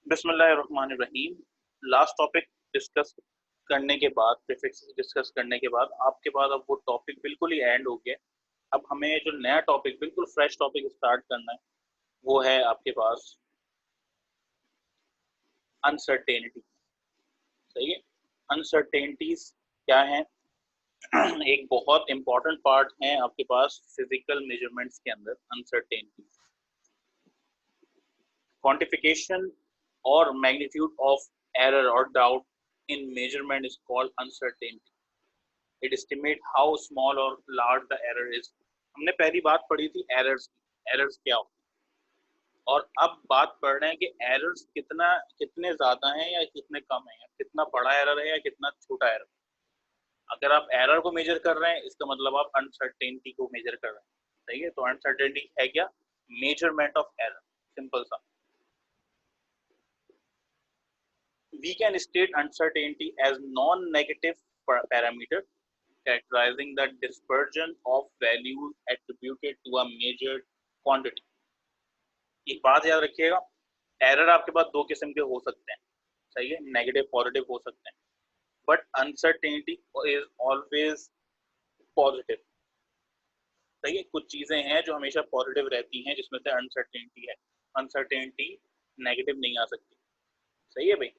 बिस्मिल्लाहिर्रहमानिर्रहीम। Last topic discuss करने के बाद, प्रीफिक्स डिस्कस करने के बाद आपके पास अब वो टॉपिक बिल्कुल ही एंड हो गया। अब हमें जो नया टॉपिक, बिल्कुल फ्रेश टॉपिक स्टार्ट करना है, वो है आपके पास अनसर्टेनिटी। सही है। अनसर्टेनिटीज क्या है? एक बहुत इंपॉर्टेंट पार्ट है आपके पास फिजिकल मेजरमेंट्स के अंदर अनसर्टेनिटी। क्वांटिफिकेशन और मैग्नीट्यूड ऑफ एरर और doubt in measurement is called uncertainty. It estimates how small or large the error is. हमने पहली बात पढ़ी थी एरर्स की, एरर्स क्या होती है, और अब बात पढ़ रहे हैं कि एरर्स कितने ज्यादा हैं या कितने कम हैं, या कितना बड़ा एरर है या कितना छोटा एरर। अगर आप एरर को मेजर कर रहे हैं, इसका मतलब आप अनसर्टेनिटी को मेजर कर रहे हैं। सही है। तो अनसर्टेनिटी है क्या? Measurement of error. सिंपल सा। We can state uncertainty as non-negative parameter characterizing the dispersion of values attributed to a measured quantity. एक बात याद रखिएगा, एरर आपके पास दो किस्म के हो सकते हैं। सही है। नेगेटिव पॉजिटिव हो सकते हैं, but uncertainty is always positive. सही है। कुछ चीजें हैं जो हमेशा पॉजिटिव रहती हैं, जिसमें से अनसर्टेनिटी है। अनसर्टेनिटी नेगेटिव नहीं आ सकती। सही है भाई।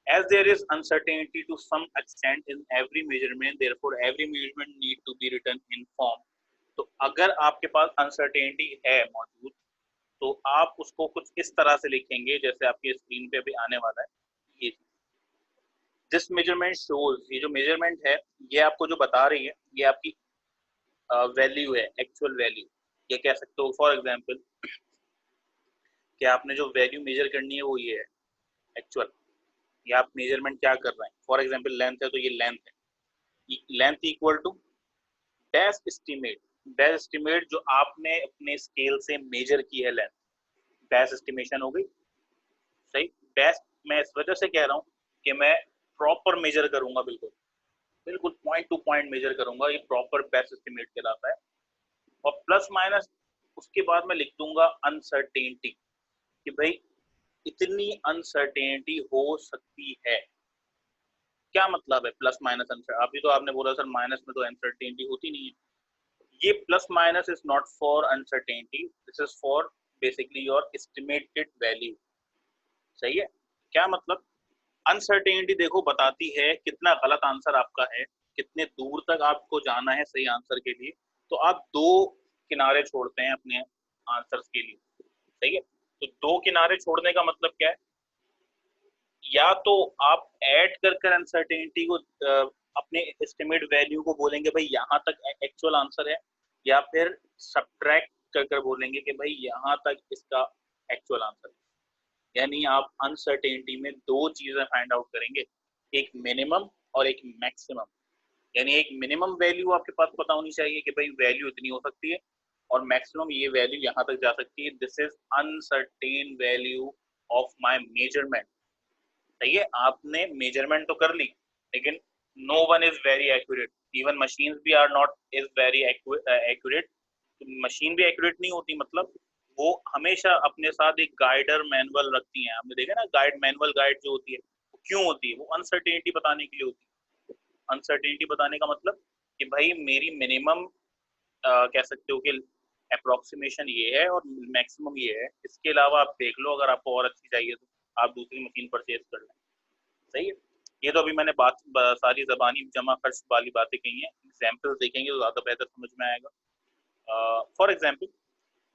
As there is uncertainty to some extent in every measurement, therefore every measurement need to be written in form. तो अगर आपके पास अनसर्टेनिटी है मौजूद, तो आप उसको कुछ इस तरह से लिखेंगे जैसे आपकी स्क्रीन पे भी आने वाला है। ये दिस मेजरमेंट शोज, ये जो मेजरमेंट है ये आपको जो बता रही है, ये आपकी वैल्यू है, एक्चुअल वैल्यू। ये कह सकते हो फॉर एग्जांपल कि आपने जो वैल्यू मेजर करनी है वो ये है, एक्चुअल। या आप मेजरमेंट क्या कर रहे हैं, फॉर एग्जांपल लेंथ है तो ये लेंथ है। Length equal to dash estimate. Dash estimate जो आपने अपने स्केल से मेजर की है लेंथ, डैश एस्टिमेशन हो गई। सही। डैश मैं इस वजह से कह रहा हूँ कि मैं प्रॉपर मेजर करूंगा, बिल्कुल बिल्कुल पॉइंट टू पॉइंट मेजर करूंगा। ये प्रॉपर बेस्ट एस्टिमेट कहलाता है। और प्लस माइनस उसके बाद मैं लिख दूंगा अनसर्टेनिटी, कि भाई इतनी अनसर्टेनिटी हो सकती है। क्या मतलब है प्लस माइनस अनसर्टेनिटी? अभी तो आपने बोला सर माइनस में तो अनसर्टेनिटी होती नहीं है। ये plus minus is not for uncertainty, this is for basically your estimated value. सही है। क्या मतलब? अनसर्टेनिटी देखो बताती है कितना गलत आंसर आपका है, कितने दूर तक आपको जाना है सही आंसर के लिए। तो आप दो किनारे छोड़ते हैं अपने आंसर्स के लिए। सही है। तो दो किनारे छोड़ने का मतलब क्या है? या तो आप ऐड कर कर अनसर्टेनिटी को अपने एस्टिमेट वैल्यू को बोलेंगे भाई यहाँ तक एक्चुअल आंसर है, या फिर सब्ट्रैक्ट कर कर बोलेंगे कि भाई यहाँ तक इसका एक्चुअल आंसर है। यानी आप अनसर्टेनिटी में दो चीजें फाइंड आउट करेंगे, एक मिनिमम और एक मैक्सिमम। यानी एक मिनिमम वैल्यू आपके पास पता होनी चाहिए कि भाई वैल्यू इतनी हो सकती है, और मैक्सिमम ये वैल्यू यहाँ तक जा सकती है। This is uncertain value of my measurement. सही है। आपने मेजरमेंट तो कर ली, लेकिन no one is very accurate. Even machine भी are not is very accurate. Machine भी एक्यूरेट नहीं होती, मतलब वो हमेशा अपने साथ एक गाइडर मैनुअल रखती हैं। आपने देखा ना, गाइड मैनुअल गाइड जो होती है वो क्यों होती है? वो अनसर्टेनिटी बताने के लिए होती है। अनसर्टेनिटी बताने का मतलब कि भाई मेरी मिनिमम कह सकते हो कि अप्रोक्सीमेशन ये है और मैक्सिमम ये है। इसके अलावा आप देख लो, अगर आपको और अच्छी चाहिए तो आप दूसरी मशीन परचेज कर लें। सही है। ये तो अभी मैंने बात सारी जबानी जमा खर्च वाली बातें कही हैं। एग्जाम्पल्स देखेंगे तो ज्यादा बेहतर समझ में आएगा। फॉर एग्जाम्पल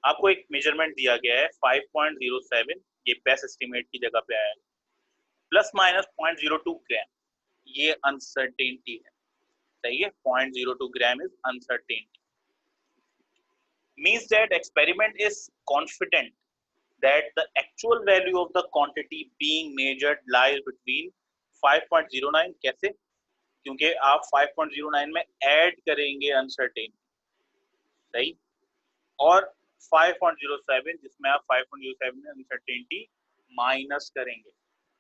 आपको एक मेजरमेंट दिया गया है 5.07, ये बेस्ट एस्टिमेट की जगह पे आया है। प्लस माइनस 0.02 ग्राम, ये अनसर्टेनिटी है। सही है। 0.02 gram is uncertainty. Means that experiment is confident that the actual value of the quantity being measured lies between 5.09। कैसे? क्योंकि आप 5.09 में ऐड करेंगे अनसर्टेन। सही। और 5.07 जिसमें आप 5.07 में अनसर्टेनिटी माइनस करेंगे,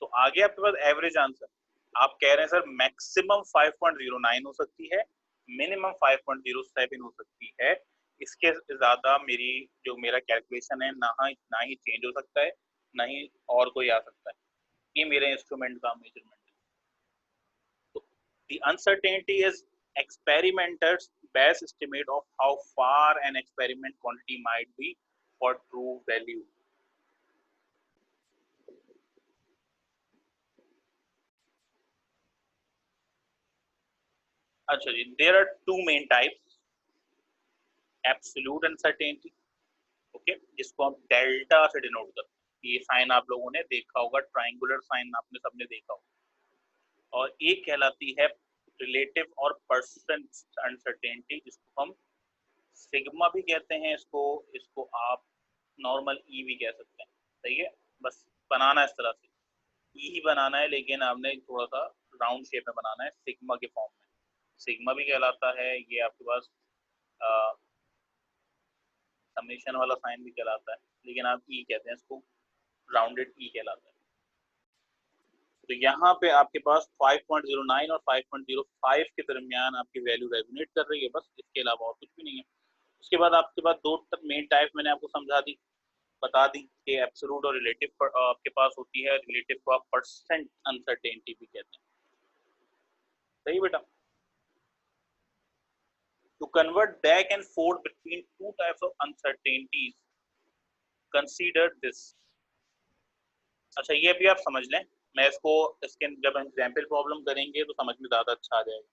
तो आगे आपके पास एवरेज आंसर। आप कह रहे हैं सर मैक्सिमम 5.09 हो सकती है, मिनिमम 5.07 हो सकती है। इसके ज्यादा मेरा कैलकुलेशन है ना ही चेंज हो सकता है, नहीं और कोई आ सकता है, ये मेरे इंस्ट्रूमेंट का मेजरमेंट है। तो the uncertainty is experimenter's best estimate of how far an experiment quantity might be for true value. अच्छा जी, there are two main types, absolute uncertainty, okay, जिसको हम डेल्टा से डिनोट करते हैं। ये साइन आप लोगों ने देखा होगा, ट्राइंगुलर साइन आपने सबने देखा होगा। और एक कहलाती है रिलेटिव और परसेंट अनसर्टेनिटी, जिसको हम सिग्मा भी कहते हैं, इसको इसको आप नॉर्मल ई भी कह सकते हैं। सही है, बस बनाना इस तरह से ई ही बनाना है, लेकिन आपने थोड़ा सा राउंड शेप में बनाना है सिग्मा के फॉर्म में। सिग्मा भी कहलाता है, ये आपके पास समेशन वाला साइन भी कहलाता है, लेकिन आप ई कहते हैं इसको, राउंडेड ई कहलाता है। तो यहाँ पे आपके पास 5.09 और 5.05 के दरमियान आपकी वैल्यू रेजोनेट कर रही है, बस इसके अलावा और कुछ भी नहीं है। उसके बाद आपके पास दो मेन टाइप मैंने आपको समझा दी, बता दी कि एब्सोल्यूट और रिलेटिव आपके पास होती है। रिलेटिव को आप परसेंट अनसर्टेनिटी भी कहते हैं। सही बेटा। To convert back and forth between two types of uncertainties, consider this. अच्छा, ये भी आप समझ लें, मैं इसको इसके जब एग्जाम्पल प्रॉब्लम करेंगे तो समझ में ज़्यादा अच्छा आ जाएगा।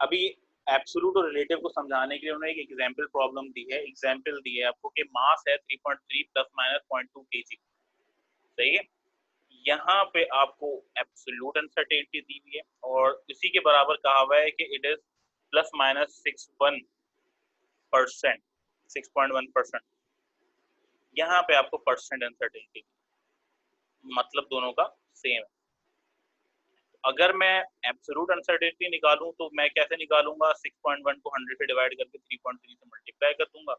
अभी एब्सोल्यूट और रिलेटिव को समझाने के लिए उन्होंने एक एग्जाम्पल प्रॉब्लम दी है, एग्जाम्पल दी है आपको कि मास है 3.3 प्लस माइनस 0.2 kg। सही है, यहाँ पे आपको एब्सोल्यूट अनसर्टेनिटी दी हुई है और इसी के बराबर कहा हुआ है कि इट इज प्लस माइनस 6.1%, 6.1%। यहाँ पे आपको परसेंट अनसर्टेनिटी, मतलब दोनों का सेम है। अगर मैं एब्सोल्यूट अनसर्टेनिटी निकालूं तो मैं कैसे निकालूंगा, 6.1 को 100 से डिवाइड करके 3.3 से मल्टीप्लाई कर दूंगा।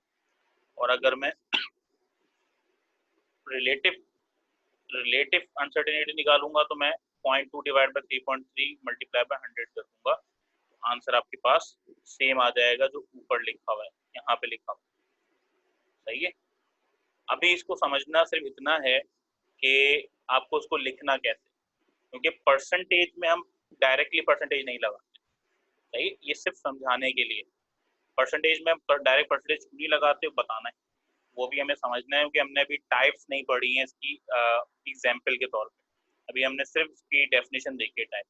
और अगर मैं रिलेटिव रिलेटिव अनसर्टेनिटी निकालूंगा तो मैं 0.2 डिवाइड बाय 3.3 मल्टीप्लाई बाय 100 कर दूंगा। आंसर आपके पास सेम आ जाएगा जो ऊपर लिखा हुआ है, यहाँ पे लिखा हुआ है। सही है, अभी इसको समझना सिर्फ इतना है कि आपको उसको लिखना कैसे, क्योंकि परसेंटेज में हम डायरेक्टली परसेंटेज नहीं लगाते। सही, ये सिर्फ समझाने के लिए। परसेंटेज में हम डायरेक्ट परसेंटेज नहीं लगाते, बताना है, वो भी हमें समझना है, क्योंकि हमने अभी टाइप्स नहीं पढ़ी हैं इसकी एग्जाम्पल के तौर पे। अभी हमने सिर्फ इसकी डेफिनेशन देखी है टाइप।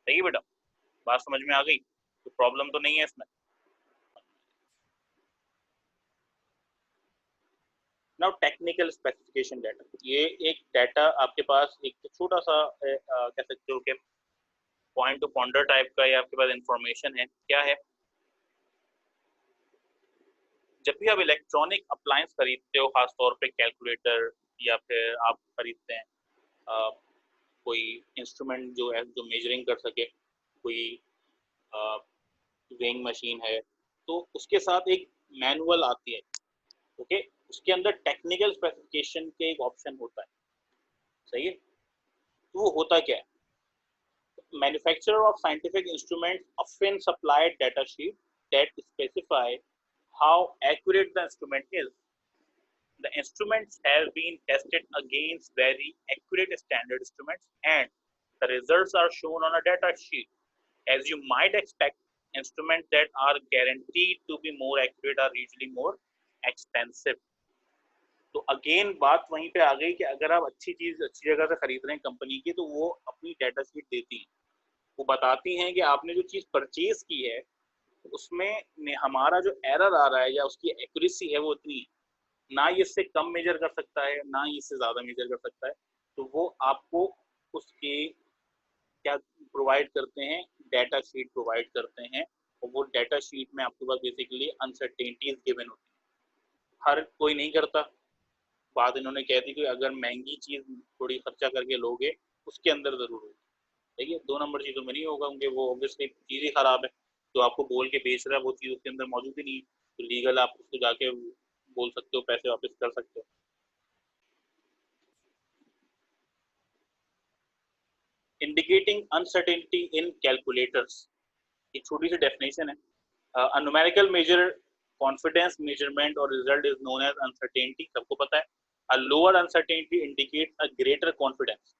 सही है बेटा, बात समझ में आ गई, तो प्रॉब्लम तो नहीं है इसमें। नाउ टेक्निकल स्पेसिफिकेशन डाटा, ये एक डाटा आपके पास एक छोटा सा कह सकते हो कि पॉइंट टू पॉन्डर टाइप का ये आपके पास इंफॉर्मेशन है। क्या है, जब भी आप इलेक्ट्रॉनिक अप्लायंस खरीदते हो, खासतौर पे कैलकुलेटर या फिर आप खरीदते हैं कोई इंस्ट्रूमेंट जो है जो मेजरिंग कर सके, कोई वेइंग मशीन है, तो उसके साथ एक मैनुअल आती है। ओके, उसके अंदर टेक्निकल स्पेसिफिकेशन के एक ऑप्शन होता है। सही है, तो वो होता क्या है, manufacturer of scientific instruments often supply data sheet that specify how accurate the instrument is. The instruments have been tested against very accurate standard instruments and the results are shown on a data sheet. As you might expect, instruments that are guaranteed to be more accurate are usually more expensive. तो again बात वहीं पे आ गई कि अगर आप अच्छी चीज अच्छी जगह से खरीद रहे हैं कंपनी की, तो वो अपनी डाटा शीट देती है, वो बताती हैं कि आपने जो चीज परचेज की है उसमें हमारा जो एरर आ रहा है या उसकी एक्यूरेसी है वो इतनी है, ना ये इससे कम मेजर कर सकता है ना ही इससे ज्यादा मेजर कर सकता है। तो वो आपको उसके क्या प्रोवाइड करते हैं, डाटा शीट प्रोवाइड करते हैं, और वो डाटा शीट में आपके पास बेसिकली अनसर्टेनिटीज गिवन होती है। हर कोई नहीं करता, बात इन्होंने कह दी कि अगर महंगी चीज थोड़ी खर्चा करके लोगे उसके अंदर जरूर होगी। ठीक है, 2 नंबर चीजों में नहीं होगा, क्योंकि वो ऑब्वियसली चीज ही खराब है, तो आपको बोल के बेच रहा है वो चीज उसके अंदर मौजूद ही नहीं, तो लीगल आप उसको जाके बोल सकते हो, पैसे वापस कर सकते हो। इंडिकेटिंग अनसर्टेनिटी इन कैलकुलेटर्स, एक छोटी सी डेफिनेशन है। A numerical measure confidence measurement और result is known as uncertainty, सबको पता है। A lower uncertainty indicates a greater confidence.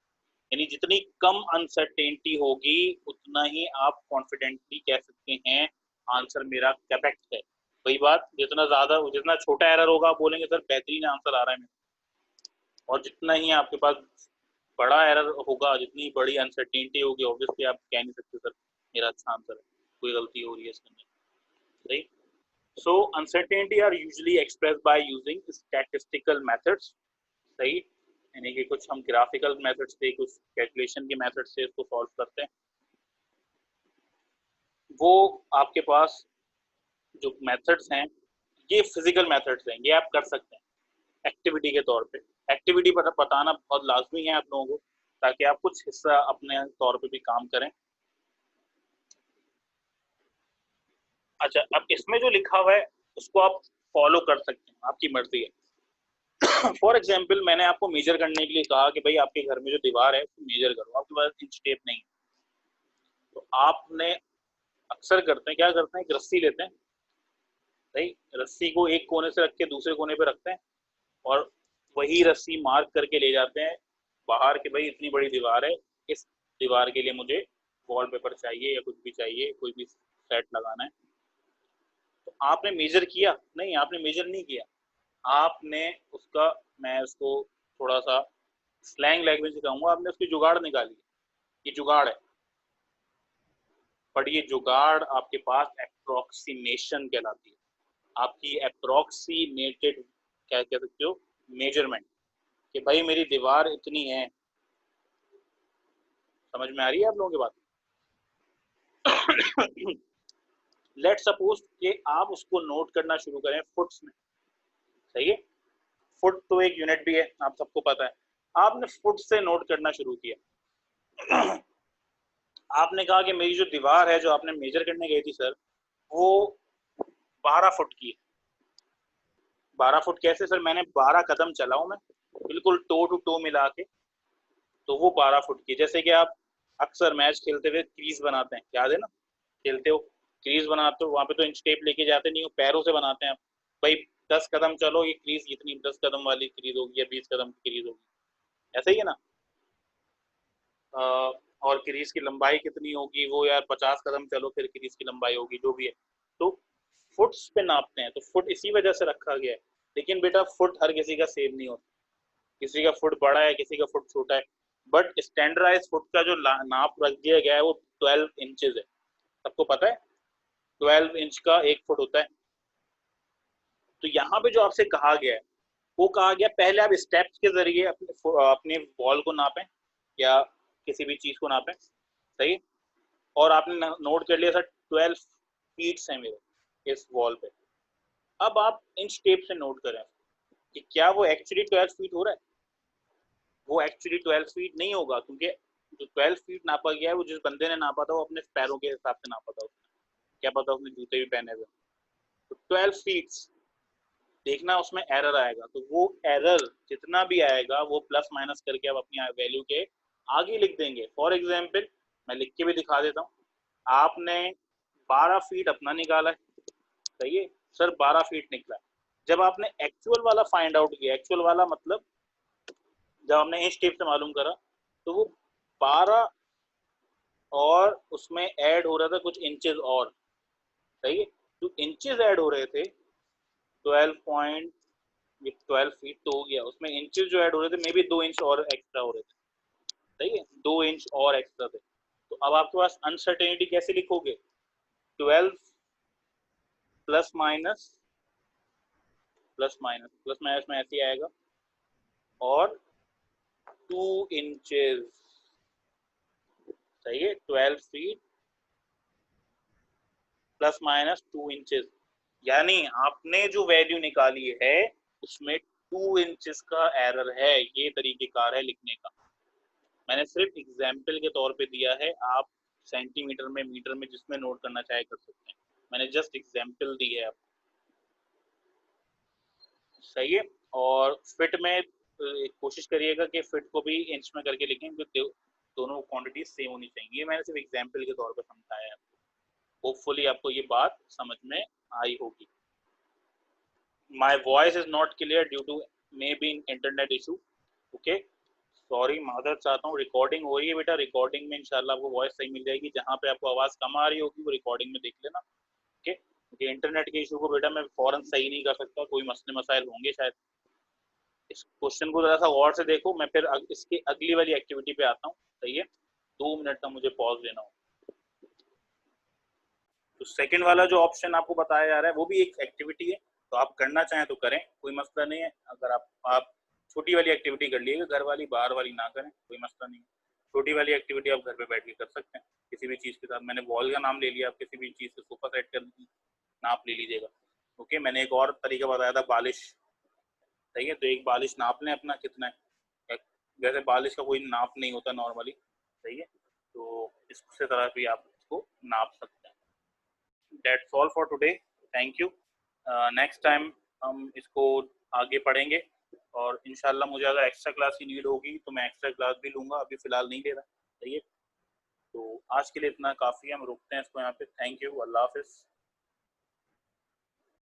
यानी जितनी कम अनसर्टेनिटी होगी उतना ही आप कॉन्फिडेंटली कह सकते हैं आंसर मेरा करेक्ट है। वही बात, जितना छोटा एरर होगा आप बोलेंगे सर बेहतरीन आंसर आ रहा है, और जितना ही आपके पास बड़ा एरर होगा, जितनी बड़ी अनसर्टेनिटी होगी, ऑब्वियसली आप कह नहीं सकते सर मेरा अच्छा आंसर है, कोई गलती हो रही है इसके अंदर। सही। So uncertainty are usually express by using statistical methods. सही, यानी कि कुछ हम ग्राफिकल मेथड से, कुछ कैलकुलेशन के मेथड से इसको सॉल्व करते हैं। वो आपके पास जो मेथड्स हैं ये फिजिकल मेथड्स हैं, ये आप कर सकते हैं एक्टिविटी के तौर पे। एक्टिविटी बताना बहुत लाजमी है आप लोगों को, ताकि आप कुछ हिस्सा अपने तौर पे भी काम करें। अच्छा, अब इसमें जो लिखा हुआ है उसको आप फॉलो कर सकते हैं, आपकी मर्जी है। फॉर एग्जाम्पल, मैंने आपको मेजर करने के लिए कहा कि भाई आपके घर में जो दीवार है उसको मेजर करो, आपके पास इंच टेप नहीं है, तो आपने अक्सर करते हैं, क्या करते हैं, एक रस्सी लेते हैं, सही, रस्सी को एक कोने से रख के दूसरे कोने पे रखते हैं, और वही रस्सी मार्क करके ले जाते हैं बाहर कि भाई इतनी बड़ी दीवार है, इस दीवार के लिए मुझे वॉलपेपर चाहिए या कुछ भी चाहिए, कोई भी सेट लगाना है। तो आपने मेजर किया? नहीं, आपने मेजर नहीं किया। आपने उसका, मैं उसको थोड़ा सा स्लैंग लैंग्वेज से कहूंगा, आपने उसकी जुगाड़ निकाली। ये जुगाड़ है, बट ये जुगाड़ आपके पास अप्रोक्सीमेशन कहलाती है, आपकी अप्रोक्सीमेटेड क्या कह सकते हो, मेजरमेंट, कि भाई मेरी दीवार इतनी है। समझ में आ रही है आप लोगों की बात? लेट सपोज कि आप उसको नोट करना शुरू करें फुट्स में। सही है, फुट तो एक यूनिट भी है, आप सबको पता है। आपने फुट से नोट करना शुरू किया। आपने कहा कि मेरी जो दीवार है जो आपने मेजर करने गई थी सर, वो 12 फुट की है। 12 फुट कैसे सर? मैंने 12 कदम चला हूं मैं, बिल्कुल टो टू टो मिला के, तो वो 12 फुट की। जैसे कि आप अक्सर मैच खेलते हुए क्रीज बनाते हैं, याद है ना, खेलते हो क्रीज बनाते हो, वहां पे तो इंच टेप लेके जाते नहीं हो, पैरों से बनाते हैं आप। भाई 10 कदम चलो, ये क्रीज इतनी 10 कदम वाली क्रीज होगी या 20 कदम की क्रीज होगी, ऐसा ही है ना। और क्रीज की लंबाई कितनी होगी, वो यार 50 कदम चलो फिर क्रीज की लंबाई होगी, जो भी है। तो फुट्स पे नापते हैं, तो फुट इसी वजह से रखा गया है। लेकिन बेटा फुट हर किसी का सेम नहीं होता, किसी का फुट बड़ा है, किसी का फुट छोटा है। बट स्टैंडर्डाइज फुट का जो नाप रख दिया गया है वो 12 इंचेस है, सबको पता है 12 इंच का 1 फुट होता है। तो यहाँ पे जो आपसे कहा गया है, वो कहा गया पहले आप स्टेप्स के जरिए अपने वॉल को नापें या किसी भी चीज को नापें। सही, और आपने नोट कर लिया सर 12 फीट्स है मेरे इस वॉल पे। अब आप इंच टेप से नोट करें कि क्या वो एक्चुअली 12 फीट हो रहा है। वो एक्चुअली 12 फीट नहीं होगा, क्योंकि जो 12 फीट नापा गया है वो जिस बंदे ने नापा था वो अपने पैरों के हिसाब से नापा था उसने, क्या पता उसने जूते भी पहने हुए। तो 12 फीट देखना, उसमें एरर आएगा, तो वो एरर जितना भी आएगा वो प्लस माइनस करके आप अपनी वैल्यू के आगे लिख देंगे। फॉर एग्जाम्पल, मैं लिख के भी दिखा देता हूँ। आपने 12 फीट अपना निकाला है, सही है सर, 12 फीट निकला। जब आपने एक्चुअल वाला फाइंड आउट किया, एक्चुअल वाला मतलब जब हमने इंच टेप से मालूम करा, तो वो 12 और उसमें ऐड हो रहा था कुछ इंचेस और, सही है। जो इंचेस ऐड हो रहे थे 12 ये 12 फीट तो हो गया, उसमें इंचेस जो ऐड हो रहे थे मे बी 2 इंच और एक्स्ट्रा हो रहे थे, सही है, 2 इंच और एक्स्ट्रा थे। तो अब आपके पास अनसर्टेनिटी कैसे लिखोगे? 12 प्लस माइनस प्लस माइनस में ऐसे आएगा, और 2 इंचेस, सही है, 12 फीट प्लस माइनस 2 इंचेस। यानी आपने जो वैल्यू निकाली है उसमें 2 इंचेस का एरर है। ये तरीकेकार है लिखने का, मैंने सिर्फ एग्जाम्पल के तौर पे दिया है, आप सेंटीमीटर में, मीटर में, जिसमें नोट करना चाहे कर सकते हैं, मैंने जस्ट एग्जाम्पल दी है आपको, सही है। और फिट में कोशिश करिएगा कि फिट को भी इंच में करके लिखें, क्योंकि दोनों क्वांटिटी सेम होनी चाहिए। ये मैंने सिर्फ एग्जाम्पल के तौर पर समझाया है, होपफुली आपको ये बात समझ में आई होगी। My voice is not clear due to may be in internet issue. Okay, sorry, मादर चाहता हूँ। रिकॉर्डिंग हो रही है बेटा, रिकॉर्डिंग में इंशाल्लाह आपको वॉइस सही मिल जाएगी। जहाँ पे आपको आवाज कम आ रही होगी वो रिकॉर्डिंग में देख लेना। ओके, क्योंकि इंटरनेट के इशू को बेटा मैं फौरन सही नहीं कर सकता, कोई मसले मसाइल होंगे शायद। इस क्वेश्चन को थोड़ा सा गौर से देखो, मैं फिर इसकी अगली वाली एक्टिविटी पे आता हूँ। सही है, 2 मिनट का मुझे पॉज लेना हो। तो सेकंड वाला जो ऑप्शन आपको बताया जा रहा है वो भी एक एक्टिविटी है, तो आप करना चाहें तो करें, कोई मसला नहीं है। अगर आप छोटी वाली एक्टिविटी कर लीजिएगा, घर वाली बाहर वाली ना करें, कोई मसला नहीं है। छोटी वाली एक्टिविटी आप घर पे बैठ के कर सकते हैं किसी भी चीज़ के साथ। मैंने वॉल का नाम ले लिया, आप किसी भी चीज़ से सोफा सेट कर नाप ले लीजिएगा। ओके, मैंने एक और तरीका बताया था, बालिश। सही है, तो एक बालिश नाप लें अपना कितना है। वैसे बालिश का कोई नाप नहीं होता नॉर्मली। सही है, तो इससे तरह भी आप इसको नाप सकते हैं। That's all for today. Thank you. Next time हम इसको आगे पढ़ेंगे, और इंशाल्लाह मुझे अगर एक्स्ट्रा क्लास की नीड होगी तो मैं एक्स्ट्रा क्लास भी लूंगा, अभी फिलहाल नहीं ले रहा। सही है, तो आज के लिए इतना काफ़ी है, हम रुकते हैं इसको यहाँ पे। थैंक यू, अल्लाह हाफिज़।